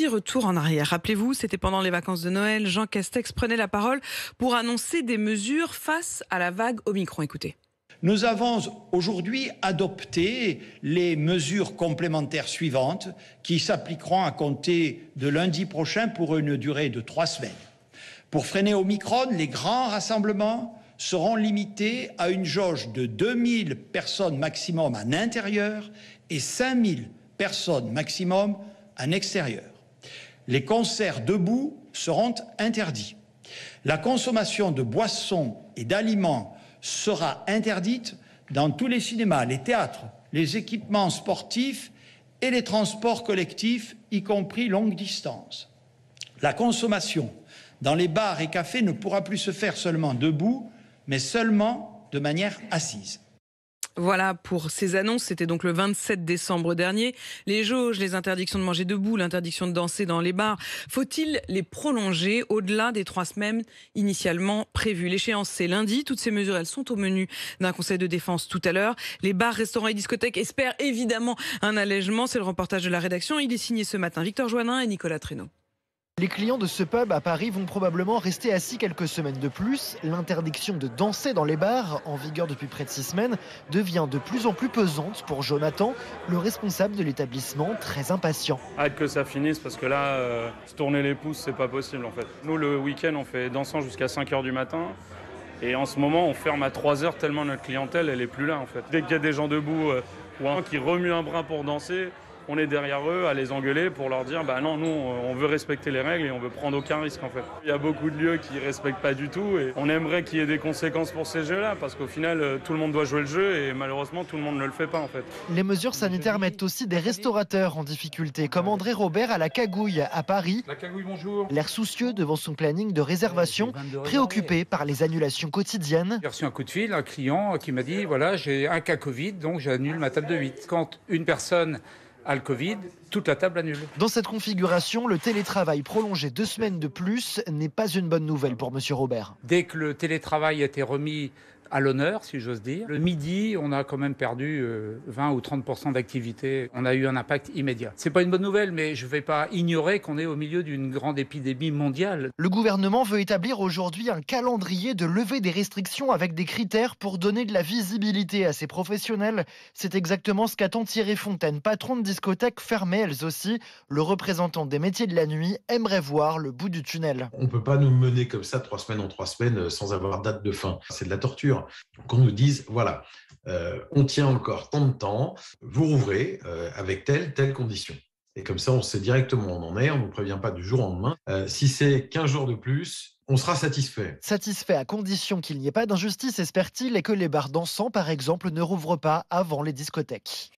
petit retour en arrière. Rappelez-vous, c'était pendant les vacances de Noël. Jean Castex prenait la parole pour annoncer des mesures face à la vague Omicron. Écoutez. Nous avons aujourd'hui adopté les mesures complémentaires suivantes qui s'appliqueront à compter de lundi prochain pour une durée de 3 semaines. Pour freiner Omicron, les grands rassemblements seront limités à une jauge de 2000 personnes maximum en intérieur et 5000 personnes maximum en extérieur. Les concerts debout seront interdits. La consommation de boissons et d'aliments sera interdite dans tous les cinémas, les théâtres, les équipements sportifs et les transports collectifs, y compris longue distance. La consommation dans les bars et cafés ne pourra plus se faire seulement debout, mais seulement de manière assise. Voilà pour ces annonces, c'était donc le 27 décembre dernier. Les jauges, les interdictions de manger debout, l'interdiction de danser dans les bars, faut-il les prolonger au-delà des 3 semaines initialement prévues? L'échéance, c'est lundi. Toutes ces mesures, elles sont au menu d'un conseil de défense tout à l'heure. Les bars, restaurants et discothèques espèrent évidemment un allègement. C'est le reportage de la rédaction. Il est signé ce matin Victor Joannin et Nicolas Traîneau. Les clients de ce pub à Paris vont probablement rester assis quelques semaines de plus. L'interdiction de danser dans les bars, en vigueur depuis près de 6 semaines, devient de plus en plus pesante pour Jonathan, le responsable de l'établissement, très impatient. Hâte que ça finisse parce que là, se tourner les pouces, c'est pas possible en fait. Nous, le week-end, on fait dansant jusqu'à 5h du matin. Et en ce moment, on ferme à 3h tellement notre clientèle, elle est plus là en fait. Dès qu'il y a des gens debout ou un qui remue un bras pour danser, on est derrière eux à les engueuler pour leur dire non, nous on veut respecter les règles et on veut prendre aucun risque en fait. Il y a beaucoup de lieux qui respectent pas du tout et on aimerait qu'il y ait des conséquences pour ces jeux-là parce qu'au final tout le monde doit jouer le jeu et malheureusement tout le monde ne le fait pas en fait. Les mesures sanitaires mettent aussi des restaurateurs en difficulté comme André Robert à la Cagouille à Paris. La Cagouille, bonjour. L'air soucieux devant son planning de réservation, préoccupé par les annulations quotidiennes. J'ai reçu un coup de fil, un client qui m'a dit voilà, j'ai un cas Covid donc j'annule ma table de 8. Quand une personne a le Covid, toute la table annule. Dans cette configuration, le télétravail prolongé 2 semaines de plus n'est pas une bonne nouvelle pour Monsieur Robert. Dès que le télétravail a été remis à l'honneur, si j'ose dire, le midi, on a quand même perdu 20 ou 30% d'activité. On a eu un impact immédiat. C'est pas une bonne nouvelle, mais je ne vais pas ignorer qu'on est au milieu d'une grande épidémie mondiale. Le gouvernement veut établir aujourd'hui un calendrier de levée des restrictions avec des critères pour donner de la visibilité à ces professionnels. C'est exactement ce qu'attend Thierry Fontaine, patron de discothèques fermées elles aussi. Le représentant des métiers de la nuit aimerait voir le bout du tunnel. On ne peut pas nous mener comme ça 3 semaines en 3 semaines sans avoir date de fin. C'est de la torture. Qu'on nous dise, voilà, on tient encore tant de temps, vous rouvrez avec telle condition. Et comme ça, on sait directement où on en est, on ne nous prévient pas du jour au lendemain. Si c'est 15 jours de plus, on sera satisfait. Satisfait à condition qu'il n'y ait pas d'injustice, espère-t-il, et que les bars dansants, par exemple, ne rouvrent pas avant les discothèques.